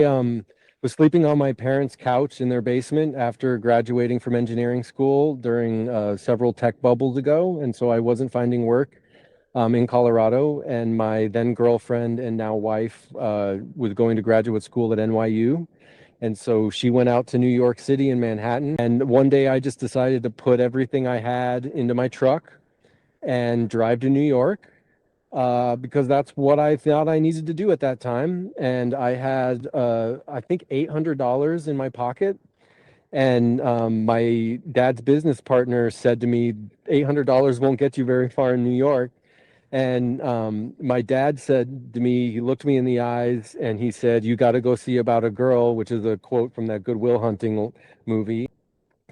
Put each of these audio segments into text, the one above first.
I was sleeping on my parents' couch in their basement after graduating from engineering school during several tech bubbles ago, and so I wasn't finding work in Colorado. And my then girlfriend and now wife was going to graduate school at NYU, and so she went out to New York City and Manhattan. And one day I just decided to put everything I had into my truck and drive to New York because that's what I thought I needed to do at that time. And I had, I think, $800 in my pocket. And my dad's business partner said to me, $800 won't get you very far in New York. And my dad said to me, he looked me in the eyes and he said, "You got to go see about a girl," which is a quote from that Good Will Hunting movie.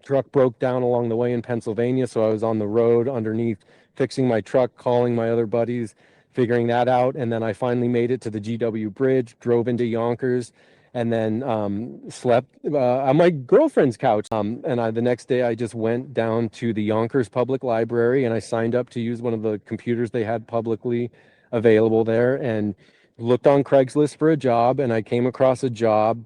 Truck broke down along the way in Pennsylvania, so I was on the road underneath fixing my truck, calling my other buddies, figuring that out, and then I finally made it to the GW Bridge, drove into Yonkers, and then slept on my girlfriend's couch. The next day I just went down to the Yonkers Public Library and I signed up to use one of the computers they had publicly available there and looked on Craigslist for a job, and I came across a job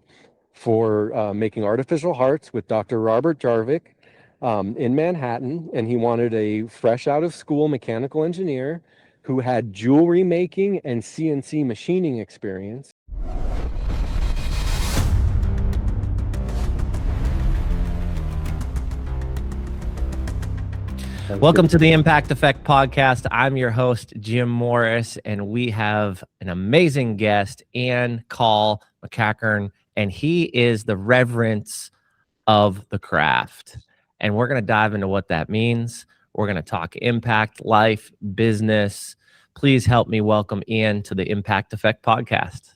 for making artificial hearts with Dr. Robert Jarvik in Manhattan, and he wanted a fresh out of school mechanical engineer who had jewelry making and CNC machining experience. Welcome to the Impact Effect Podcast. I'm your host, Jim Morris, and we have an amazing guest, Ian McEachern, and he is the reverence of the craft. And we're going to dive into what that means. We're going to talk impact, life, business. Please help me welcome Ian to the Impact Effect Podcast.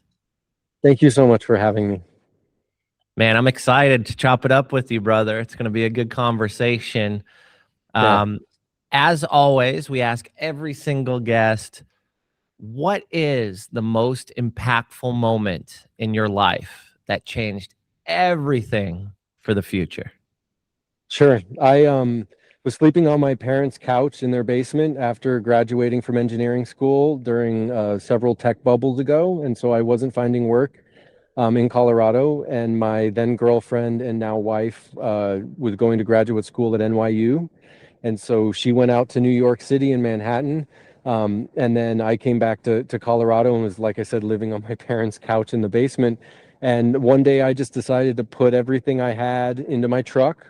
Thank you so much for having me. Man, I'm excited to chop it up with you, brother. It's going to be a good conversation. As always, we ask every single guest, what is the most impactful moment in your life that changed everything for the future? Sure. I was sleeping on my parents' couch in their basement after graduating from engineering school during several tech bubbles ago, and so I wasn't finding work in Colorado. And my then girlfriend and now wife was going to graduate school at NYU. And so she went out to New York City and Manhattan. And then I came back to Colorado and was, like I said, living on my parents' couch in the basement. And one day I just decided to put everything I had into my truck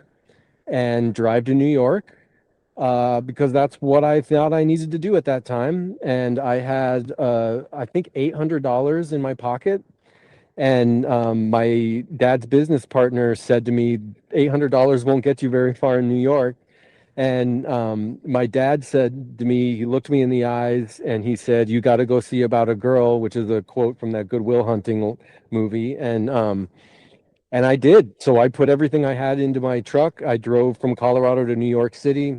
and drive to New York because that's what I thought I needed to do at that time. And I had, I think, $800 in my pocket. And my dad's business partner said to me, $800 won't get you very far in New York. And my dad said to me, he looked me in the eyes and he said, "You got to go see about a girl," which is a quote from that Good Will Hunting movie. And I did. So I put everything I had into my truck. I drove from Colorado to New York City.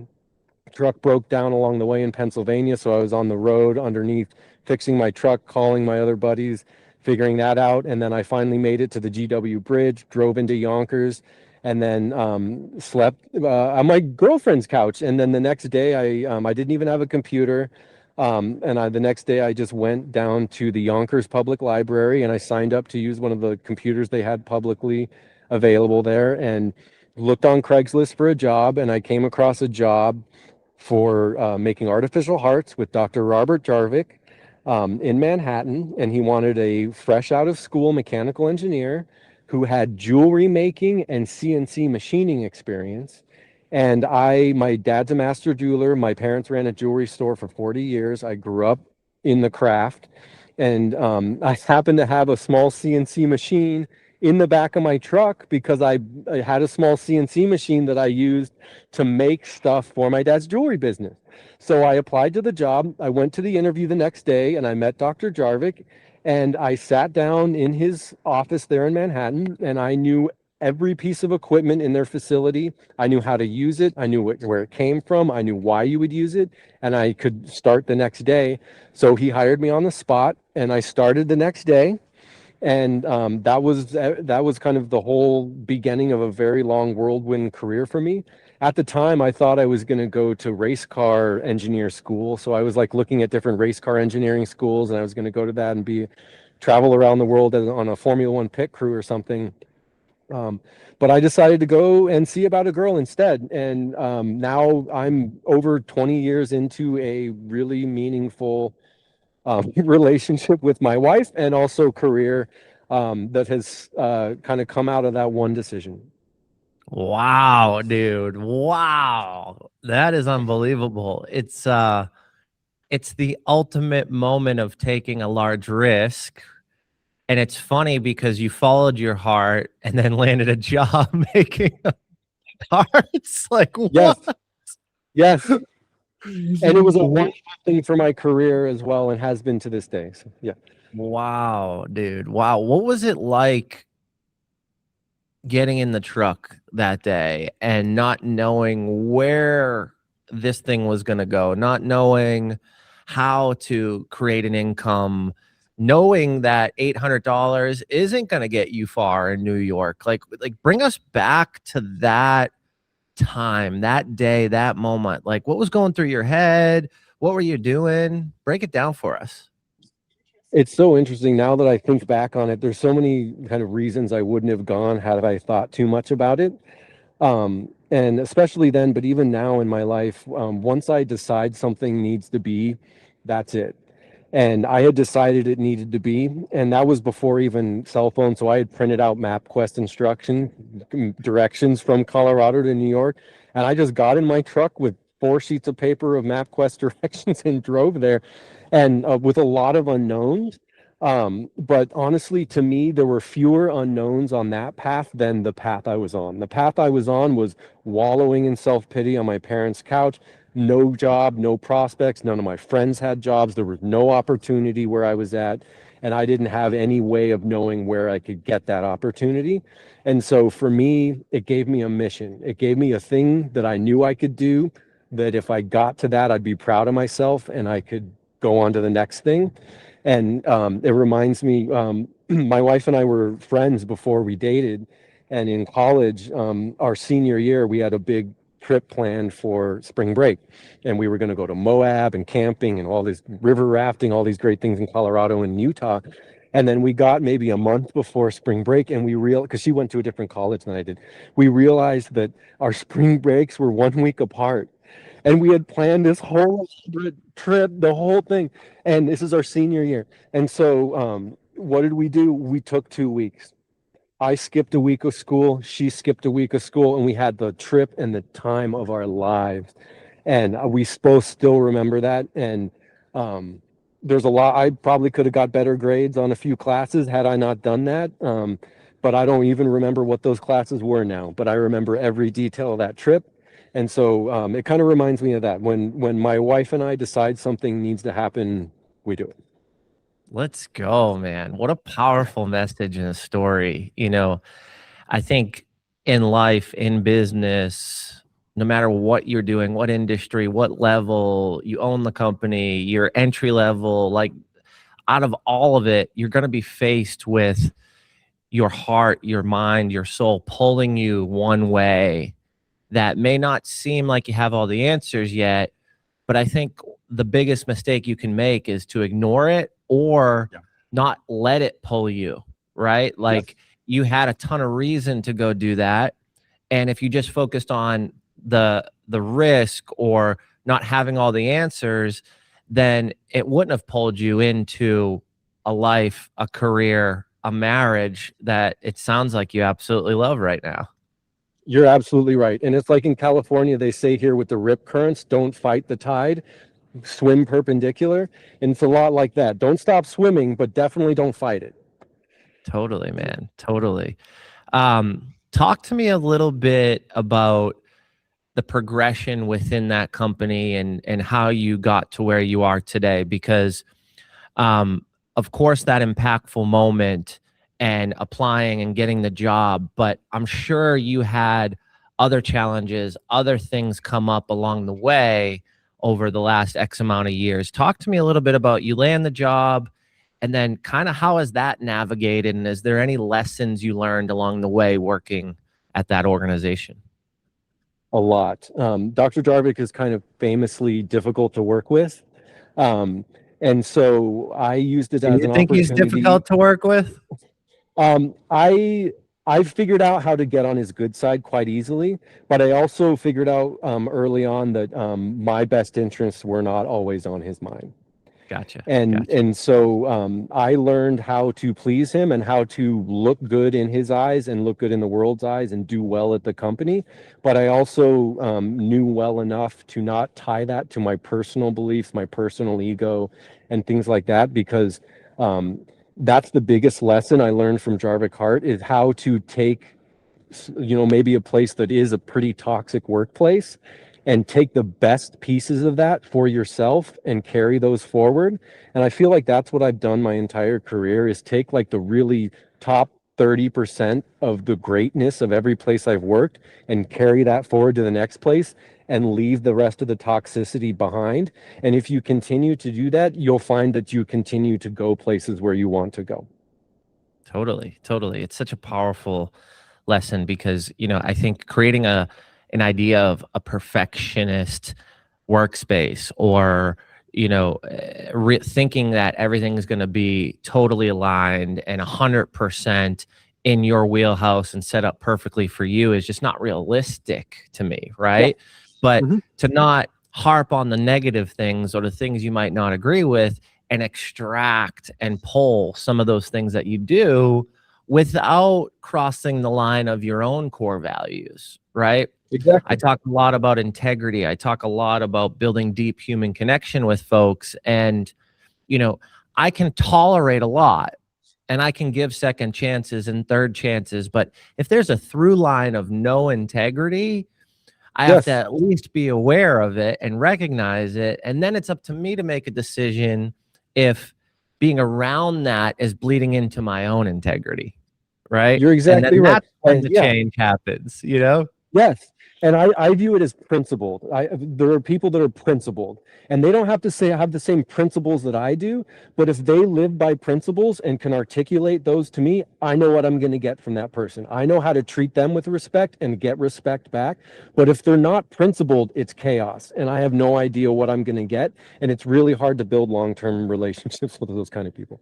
Truck broke down along the way in Pennsylvania, so I was on the road underneath fixing my truck, calling my other buddies, figuring that out, and then I finally made it to the GW Bridge, drove into Yonkers, and then slept on my girlfriend's couch. And then the next day, I didn't even have a computer. The next day, I just went down to the Yonkers Public Library and I signed up to use one of the computers they had publicly available there and looked on Craigslist for a job. And I came across a job for making artificial hearts with Dr. Robert Jarvik in Manhattan. And he wanted a fresh out of school mechanical engineer who had jewelry making and CNC machining experience. And my dad's a master jeweler. My parents ran a jewelry store for 40 years. I grew up in the craft. And I happened to have a small CNC machine in the back of my truck because I had a small CNC machine that I used to make stuff for my dad's jewelry business. So I applied to the job. I went to the interview the next day and I met Dr. Jarvik. And I sat down in his office there in Manhattan, and I knew every piece of equipment in their facility. I knew how to use it. I knew where it came from. I knew why you would use it, and I could start the next day. So he hired me on the spot, and I started the next day. And that was kind of the whole beginning of a very long whirlwind career for me. At the time, I thought I was going to go to race car engineer school. So I was like looking at different race car engineering schools, and I was going to go to that and be travel around the world on a Formula One pit crew or something. Um, but I decided to go and see about a girl instead. And now I'm over 20 years into a really meaningful relationship with my wife and also career that has kind of come out of that one decision. Wow, dude. Wow. That is unbelievable. It's the ultimate moment of taking a large risk. And it's funny because you followed your heart and then landed a job making cards. Like Yes, what? yes. And it was a wonderful thing for my career as well and has been to this day. So, yeah. Wow, dude. Wow. What was it like getting in the truck that day and not knowing where this thing was going to go, not knowing how to create an income, knowing that $800 isn't going to get you far in New York? Like bring us back to that time, that day, that moment. Like what was going through your head? What were you doing? Break it down for us. It's so interesting now that I think back on it. There's so many kind of reasons I wouldn't have gone had I thought too much about it. And especially then, but even now in my life, once I decide something needs to be, that's it. And I had decided it needed to be, and that was before even cell phones. So I had printed out MapQuest directions from Colorado to New York, and I just got in my truck with 4 sheets of paper of MapQuest directions and drove there, and with a lot of unknowns. But honestly, to me, there were fewer unknowns on that path than the path I was on. The path I was on was wallowing in self pity on my parents' couch, no job, no prospects. None of my friends had jobs. There was no opportunity where I was at. And I didn't have any way of knowing where I could get that opportunity. And so for me, it gave me a mission. It gave me a thing that I knew I could do, that if I got to that, I'd be proud of myself and I could go on to the next thing. And it reminds me, my wife and I were friends before we dated. And in college, our senior year, we had a big trip planned for spring break. And we were going to go to Moab and camping and all this river rafting, all these great things in Colorado and Utah. And then we got maybe a month before spring break and we realized, because she went to a different college than I did, we realized that our spring breaks were 1 week apart. And we had planned this whole trip, the whole thing. And this is our senior year. And so what did we do? We took 2 weeks. I skipped a week of school. She skipped a week of school, and we had the trip and the time of our lives. And we both still remember that. And um, there's a lot. I probably could have got better grades on a few classes had I not done that. But I don't even remember what those classes were now. But I remember every detail of that trip. And so it kind of reminds me of that. When my wife and I decide something needs to happen, we do it. Let's go, man. What a powerful message and a story. I think in life, in business, no matter what you're doing, what industry, what level, you own the company, your entry level, like out of all of it, you're going to be faced with your heart, your mind, your soul pulling you one way that may not seem like you have all the answers yet. But I think the biggest mistake you can make is to ignore it or Yeah. not let it pull you, right? Yes. Like you had a ton of reason to go do that. And if you just focused on the risk or not having all the answers, then it wouldn't have pulled you into a life, a career, a marriage that it sounds like you absolutely love right now. You're absolutely right. And it's like in California, they say here with the rip currents, don't fight the tide, swim perpendicular. And it's a lot like that. Don't stop swimming, but definitely don't fight it. Totally, man. Totally. Talk to me a little bit about the progression within that company and how you got to where you are today, because um, of course that impactful moment and applying and getting the job, but I'm sure you had other challenges, other things come up along the way over the last X amount of years. Talk to me a little bit about you land the job and then kind of how has that navigated, and is there any lessons you learned along the way working at that organization? A lot. Dr. Jarvik is kind of famously difficult to work with. Um, And so I used it And as you an think he's opportunity. difficult to work with? Um, I I've figured out how to get on his good side quite easily, but I also figured out early on that my best interests were not always on his mind. Gotcha. And Gotcha. and so I learned how to please him and how to look good in his eyes and look good in the world's eyes and do well at the company. But I also knew well enough to not tie that to my personal beliefs, my personal ego, and things like that, because um, that's the biggest lesson I learned from Jarvik Hart is how to take maybe a place that is a pretty toxic workplace and take the best pieces of that for yourself and carry those forward. And I feel like that's what I've done my entire career is take like the really top 30% of the greatness of every place I've worked and carry that forward to the next place and leave the rest of the toxicity behind. And if you continue to do that, you'll find that you continue to go places where you want to go. Totally, totally. It's such a powerful lesson because, I think creating an idea of a perfectionist workspace or, thinking that everything is going to be totally aligned and 100% in your wheelhouse and set up perfectly for you is just not realistic to me, Yeah. right? But Mhm. to not harp on the negative things or the things you might not agree with and extract and pull some of those things that you do without crossing the line of your own core values, right? I Exactly. talk a lot about integrity. I talk a lot about building deep human connection with folks. And, you know, I can tolerate a lot and I can give second chances and third chances. But if there's a through line of no integrity, I have to Yes. at least be aware of it and recognize it. And then it's up to me to make a decision if being around that is bleeding into my own integrity. Right. You're And exactly then right. that's when the Yeah. change happens, you know? Yes. And I view it as principled. There are people that are principled and they don't have to say have the same principles that I do, but if they live by principles and can articulate those to me, I know what I'm going to get from that person. I know how to treat them with respect and get respect back. But if they're not principled, it's chaos and I have no idea what I'm going to get. And it's really hard to build long-term relationships with those kind of people.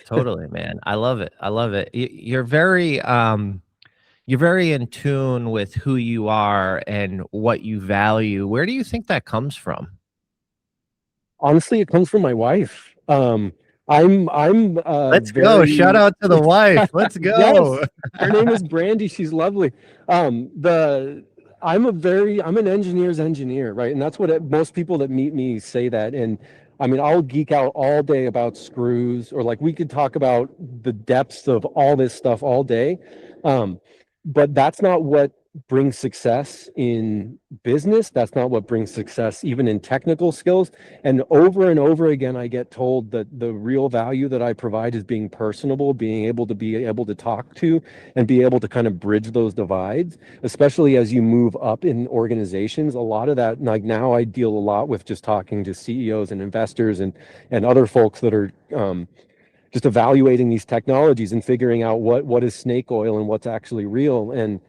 Totally, man. I love it. I love it. You're very in tune with who you are and what you value. Where do you think that comes from? Honestly, it comes from my wife. I'm Let's go. Shout very out to the wife. Let's go. yes. Her name is Brandy. She's lovely. The I'm an engineer's engineer, right? And that's what most people that meet me say that. And I mean, I'll geek out all day about screws, or like we could talk about the depths of all this stuff all day. Um, but that's not what brings success in business. That's not what brings success even in technical skills. And over again, I get told that the real value that I provide is being personable, be able to talk to and be able to kind of bridge those divides, especially as you move up in organizations. A lot of that, like now I deal a lot with just talking to CEOs and investors and other folks that are just evaluating these technologies and figuring out what is snake oil and what's actually real. And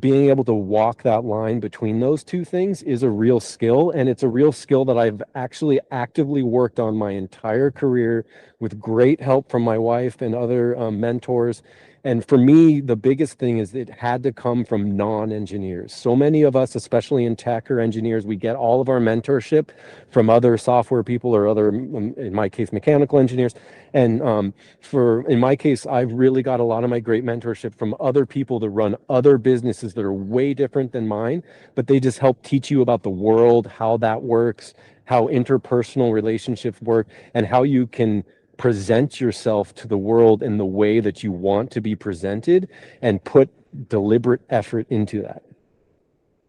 being able to walk that line between those two things is a real skill. And it's a real skill that I've actually actively worked on my entire career with great help from my wife and other mentors. And for me, the biggest thing is it had to come from non-engineers. So many of us, especially in tech or engineers, we get all of our mentorship from other software people or other, in my case, mechanical engineers. And in my case, I've really got a lot of my great mentorship from other people that run other businesses that are way different than mine, but they just help teach you about the world, how that works, how interpersonal relationships work, and how you can present yourself to the world in the way that you want to be presented and put deliberate effort into that.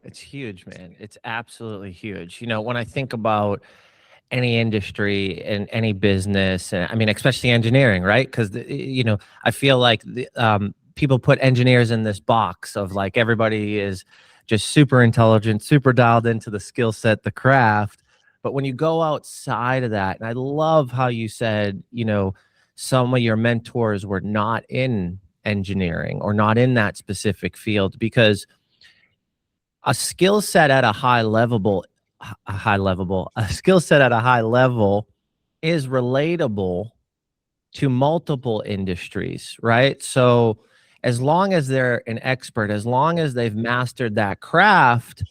It's huge, man. It's absolutely huge. When I think about any industry and any business, and I mean, especially engineering, right? Because I feel like people put engineers in this box of like everybody is just super intelligent, super dialed into the skill set, the craft. But when you go outside of that, and I love how you said, some of your mentors were not in engineering or not in that specific field because a skill set at a high level, a skill set at a high level is relatable to multiple industries, right? So as long as they're an expert, as long as they've mastered that craft,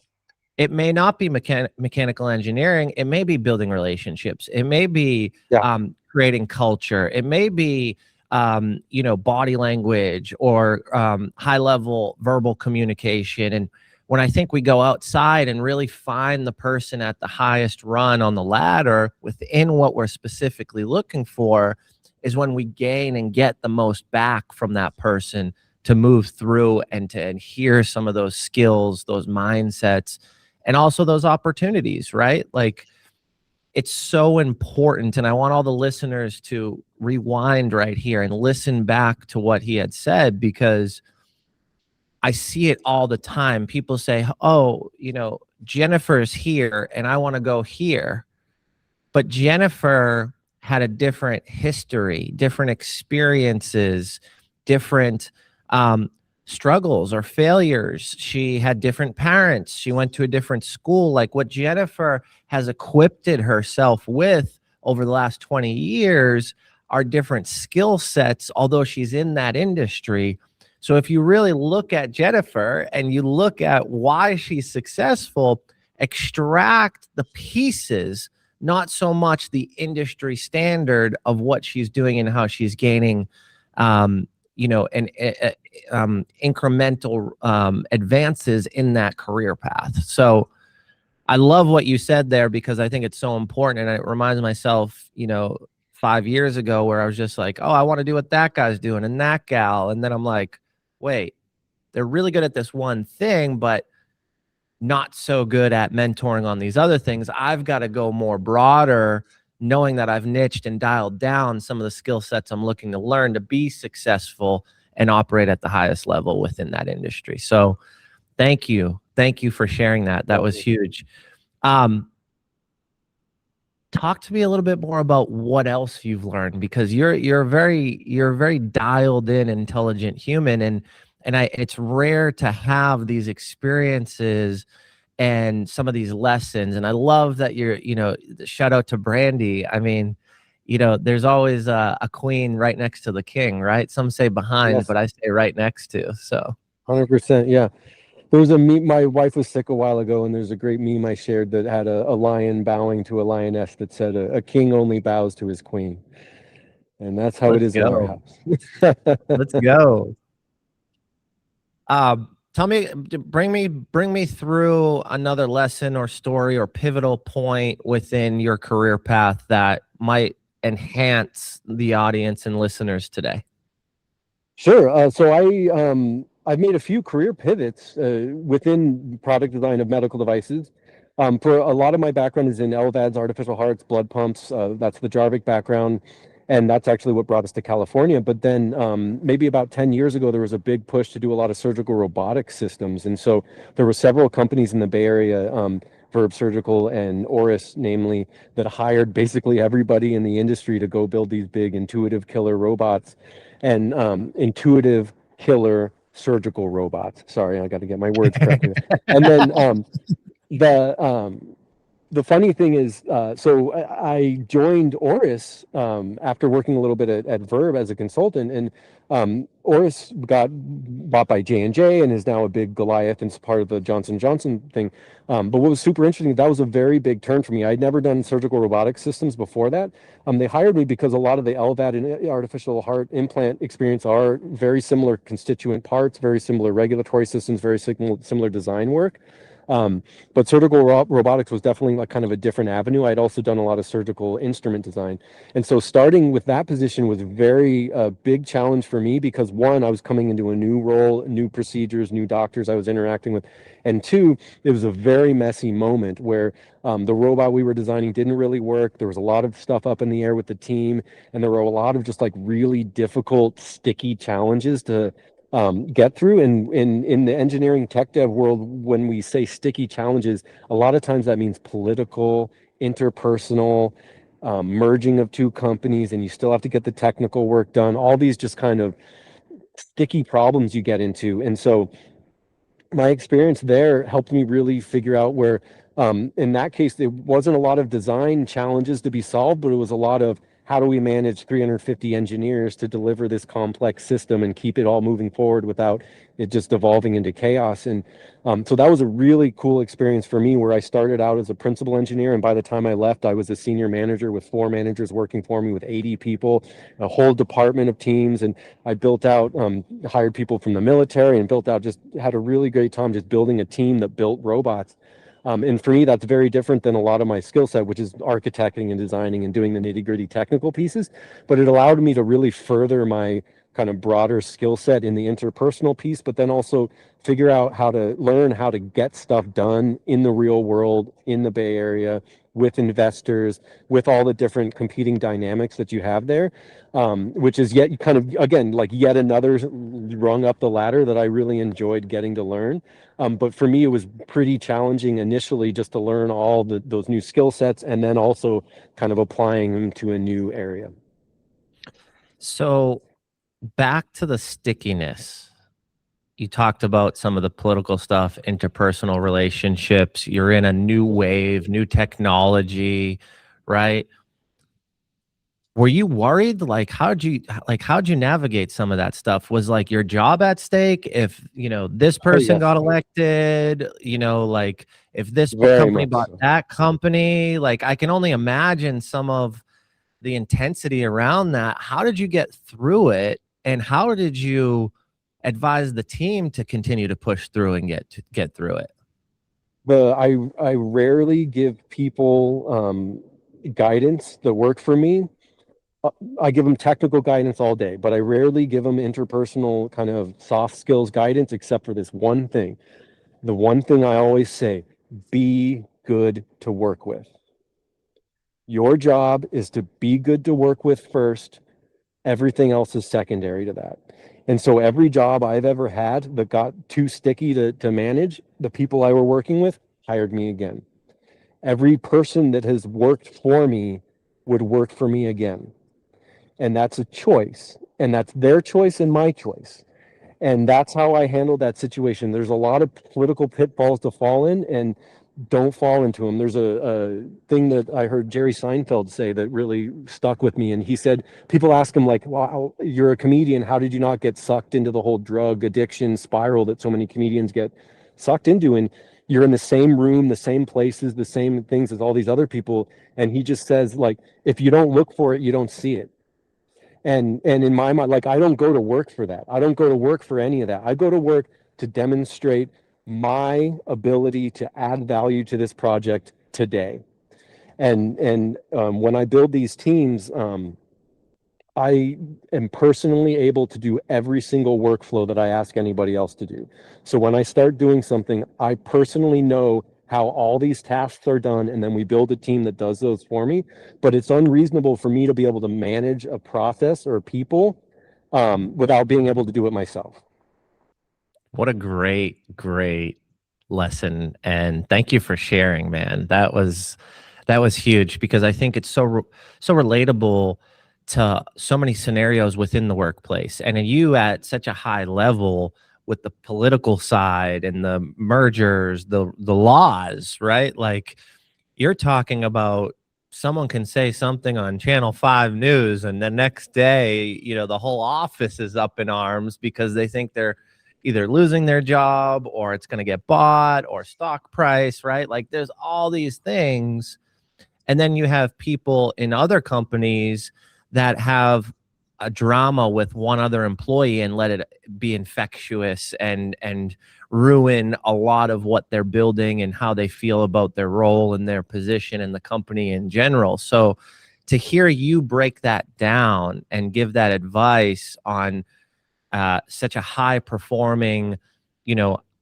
it may not be mechanical engineering. It may be building relationships. It may be Yeah. creating culture. It may be body language or high level verbal communication. And when I think we go outside and really find the person at the highest run on the ladder within what we're specifically looking for, is when we gain and get the most back from that person to move through and to adhere some of those skills, those mindsets, and also those opportunities, right? Like, it's so important. And I want all the listeners to rewind right here and listen back to what he had said, because I see it all the time. People say, oh, Jennifer's here and I want to go here. But Jennifer had a different history, different experiences, different struggles or failures. She had different parents. She went to a different school. Like, what Jennifer has equipped herself with over the last 20 years are different skill sets, although she's in that industry. So if you really look at Jennifer and you look at why she's successful, extract the pieces, not so much the industry standard of what she's doing and how she's gaining, incremental advances in that career path. So I love what you said there, because I think it's so important. And it reminds myself, 5 years ago, where I was just like, oh, I want to do what that guy's doing and that gal. And then I'm like, wait, they're really good at this one thing, but not so good at mentoring on these other things. I've got to go more broader, knowing that I've niched and dialed down some of the skill sets I'm looking to learn to be successful and operate at the highest level within that industry. So thank you. Thank you for sharing that. That was huge. Talk to me a little bit more about what else you've learned, because you're a very dialed in, intelligent human, and it's rare to have these experiences and some of these lessons. And I love that shout out to Brandy. I mean, there's always a queen right next to the king, right? Some say behind, Yes. but I say right next to. So 100%. Yeah. There was a meme. My wife was sick a while ago, and there's a great meme I shared that had a lion bowing to a lioness that said, a king only bows to his queen. And that's how it let's is in our go. house. Let's go. Tell me, bring me through another lesson or story or pivotal point within your career path that might enhance the audience and listeners today. Sure. I've made a few career pivots within product design of medical devices. For a lot of my background is in LVADs, artificial hearts, blood pumps. That's the Jarvik background, and that's actually what brought us to California. But then maybe about 10 years ago, there was a big push to do a lot of surgical robotic systems, and so there were several companies in the Bay Area. Verb Surgical and Oris, namely, that hired basically everybody in the industry to go build these big intuitive killer robots and intuitive killer surgical robots. Sorry, I got to get my words correctly. And then the the funny thing is, so I joined Oris after working a little bit at Verb as a consultant, and Oris got bought by J&J and is now a big Goliath and it's part of the Johnson Johnson thing. But what was super interesting, that was a very big turn for me. I'd never done surgical robotic systems before that. They hired me because a lot of the LVAD and artificial heart implant experience are very similar constituent parts, very similar regulatory systems, very similar design work. But surgical robotics was definitely like kind of a different avenue. I'd also done a lot of surgical instrument design. And so starting with that position was very big challenge for me because one, I was coming into a new role, new procedures, new doctors I was interacting with. And two, it was a very messy moment where the robot we were designing didn't really work. There was a lot of stuff up in the air with the team, and there were a lot of just like really difficult, sticky challenges to get through. And in the engineering tech dev world, when we say sticky challenges, a lot of times that means political, interpersonal, merging of two companies, and you still have to get the technical work done. All these just kind of sticky problems you get into. And so my experience there helped me really figure out where In that case, there wasn't a lot of design challenges to be solved, but it was a lot of how do we manage 350 engineers to deliver this complex system and keep it all moving forward without it just evolving into chaos. And so that was a really cool experience for me where I started out as a principal engineer. And by the time I left, I was a senior manager with 4 managers working for me with 80 people, a whole department of teams. And I built out, hired people from the military and built out, just had a really great time just building a team that built robots. And for me, that's very different than a lot of my skill set, which is architecting and designing and doing the nitty-gritty technical pieces. But it allowed me to really further my kind of broader skill set in the interpersonal piece, but then also figure out how to learn how to get stuff done in the real world, in the Bay Area, with investors, with all the different competing dynamics that you have there, which is yet kind of, again, like yet another rung up the ladder that I really enjoyed getting to learn. But for me, it was pretty challenging initially just to learn all those new skill sets and then also kind of applying them to a new area. So back to the stickiness. You talked about some of the political stuff, interpersonal relationships. You're in a new wave, new technology, right? Were you worried? How'd you navigate some of that stuff? Was like your job at stake if, this Oh, person yes, got elected, like if this very company much bought so. that company, like I can only imagine some of the intensity around that. How did you get through it? And how did you advise the team to continue to push through and get through it? I rarely give people guidance that work for me. Uh, I give them technical guidance all day, but I rarely give them interpersonal kind of soft skills guidance, except for this one thing. The one thing I always say, be good to work with. Your job is to be good to work with first. Everything else is secondary to that. And so every job I've ever had that got too sticky to manage, the people I were working with hired me again. Every person that has worked for me would work for me again. And that's a choice. And that's their choice and my choice. And that's how I handled that situation. There's a lot of political pitfalls to fall in, and don't fall into them. There's a thing that I heard Jerry Seinfeld say that really stuck with me. And he said, people ask him, like, wow, you're a comedian. How did you not get sucked into the whole drug addiction spiral that so many comedians get sucked into? And you're in the same room, the same places, the same things as all these other people. And he just says, like, if you don't look for it, you don't see it. And in my mind, like, I don't go to work for that. I don't go to work for any of that. I go to work to demonstrate my ability to add value to this project today. And when I build these teams, I am personally able to do every single workflow that I ask anybody else to do. So when I start doing something, I personally know how all these tasks are done, and then we build a team that does those for me. But it's unreasonable for me to be able to manage a process or people without being able to do it myself. What a great lesson, and thank you for sharing, man. That was huge because I think it's so relatable to so many scenarios within the workplace. And then you at such a high level with the political side and the mergers, the laws, right? Like you're talking about someone can say something on Channel 5 News, and the next day, the whole office is up in arms because they think they're either losing their job or it's going to get bought or stock price, right? Like there's all these things. And then you have people in other companies that have a drama with one other employee and let it be infectious and ruin a lot of what they're building and how they feel about their role and their position in the company in general. So to hear you break that down and give that advice on such a high performing,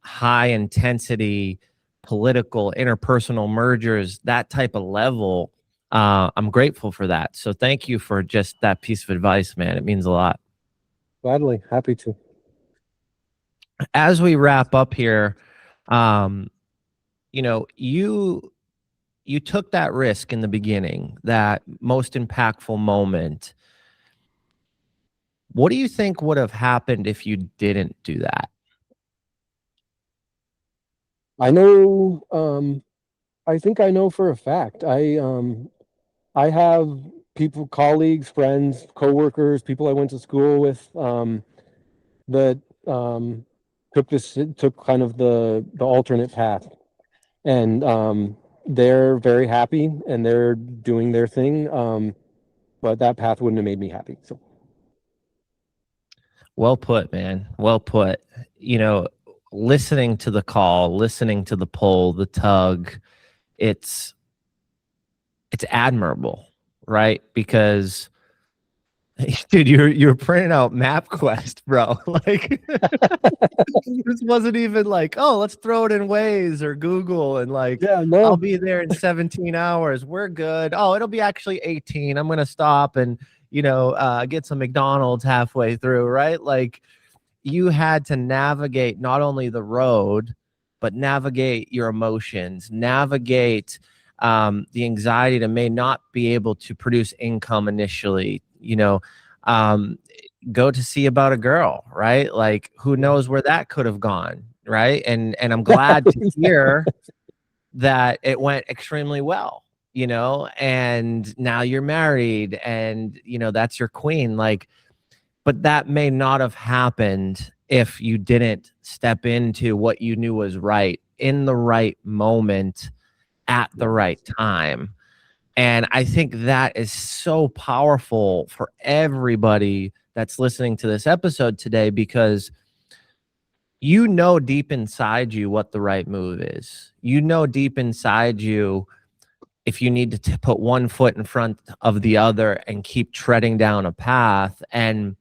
high intensity political interpersonal mergers, that type of level. I'm grateful for that. So thank you for just that piece of advice, man. It means a lot. Gladly, happy to. As we wrap up here, um, you took that risk in the beginning, that most impactful moment. What do you think would have happened if you didn't do that? I know I think I know for a fact. I have people, colleagues, friends, coworkers, people I went to school with, that um, took kind of the alternate path, and they're very happy and they're doing their thing. But that path wouldn't have made me happy. So Well put, man. Well put. You know, listening to the call, listening to the pull, the tug, it's it's admirable, right? Because dude, you're printing out MapQuest, bro. Like this wasn't even like, oh, let's throw it in Waze or Google and like yeah, I'll no, be there in 17 hours. We're good. Oh, it'll be actually 18. I'm gonna stop and get some McDonald's halfway through, right? Like you had to navigate not only the road, but navigate your emotions, navigate the anxiety that may not be able to produce income initially. Um, go to see about a girl, right? Like who yeah. knows where that could have gone, right? And I'm glad to hear that it went extremely well, and now you're married and that's your queen. Like, but that may not have happened if you didn't step into what you knew was right in the right moment at the Yeah, right time. And I think that is so powerful for everybody that's listening to this episode today, because deep inside you what the right move is. Deep inside you if you need to put one foot in front of the other and keep treading down a path. And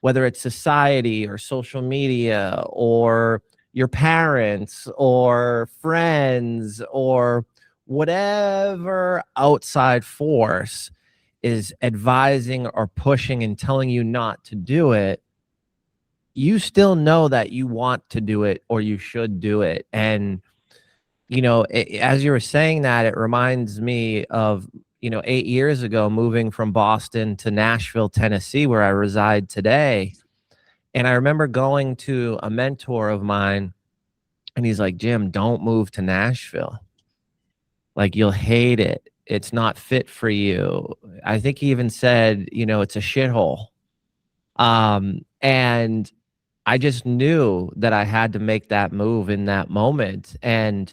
whether it's society or social media or your parents or friends or whatever outside force is advising or pushing and telling you not to do it, you still know that you want to do it or you should do it. And, as you were saying that, it reminds me of, 8 years ago, moving from Boston to Nashville, Tennessee, where I reside today. And I remember going to a mentor of mine, and he's like, Jim, don't move to Nashville. Like, you'll hate it. It's not fit for you. I think he even said, it's a shithole. And I just knew that I had to make that move in that moment. And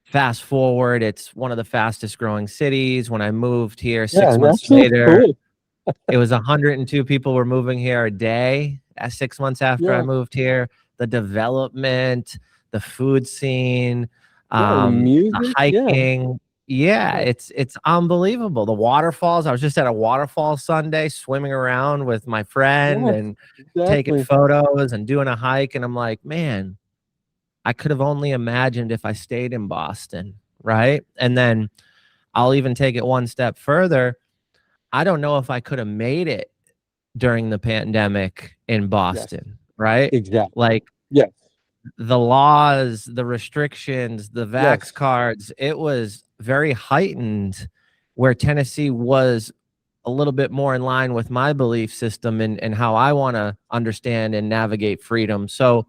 fast forward, it's one of the fastest growing cities. When I moved here yeah, 6 months Nashville's later, cool. it was 102 people were moving here a day. 6 months after I Yeah, moved here, the development, the food scene, yeah, the the music, yeah, hiking. Yeah, yeah, it's unbelievable. The waterfalls. I was just at a waterfall Sunday, swimming around with my friend yes, and taking exactly. photos and doing a hike. And I'm like, man, I could have only imagined if I stayed in Boston, right? And then I'll even take it one step further. I don't know if I could have made it during the pandemic in Yes, Boston, right? exactly. Like Yes, the laws, the restrictions, the vax yes, cards, it was very heightened, where Tennessee was a little bit more in line with my belief system and how I want to understand and navigate freedom. So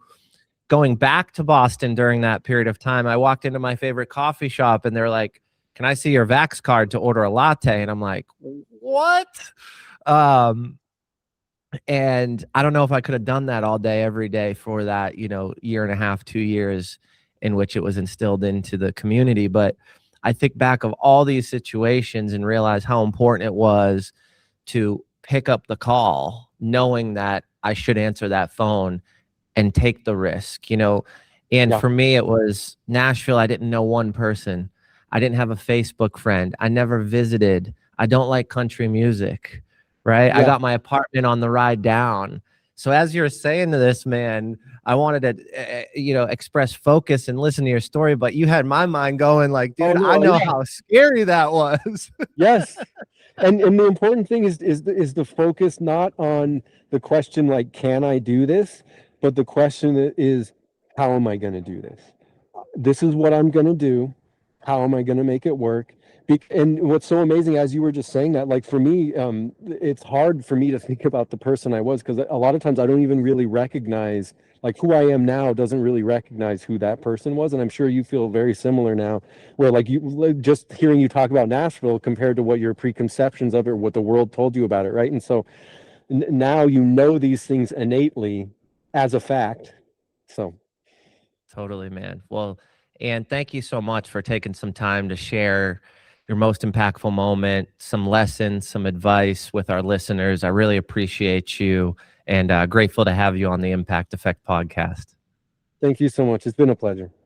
going back to Boston during that period of time, I walked into my favorite coffee shop and they're like, can I see your vax card to order a latte? And I'm like, what? Um, and I don't know if I could have done that all day, every day for that, year and a half, 2 years in which it was instilled into the community. But I think back of all these situations and realize how important it was to pick up the call, knowing that I should answer that phone and take the risk. And yeah, for me, it was Nashville. I didn't know one person. I didn't have a Facebook friend. I never visited. I don't like country music, right? I yeah. got my apartment on the ride down. So as you're saying to this man, I wanted to, express focus and listen to your story, but you had my mind going like, Oh dude, I no, know yeah, how scary that was. yes. And the important thing is the focus not on the question like, can I do this, but the question is, how am I going to do this? This is what I'm going to do. How am I going to make it work? And what's so amazing, as you were just saying that, like for me, it's hard for me to think about the person I was, because a lot of times I don't even really recognize, like who I am now doesn't really recognize who that person was. And I'm sure you feel very similar now, where like you, like, just hearing you talk about Nashville compared to what your preconceptions of it, what the world told you about it, right? And so now you know these things innately as a fact. So Totally, man. Well, and thank you so much for taking some time to share your most impactful moment, some lessons, some advice with our listeners. I really appreciate you and grateful to have you on the Impact Effect podcast. thank you so much. It's been a pleasure.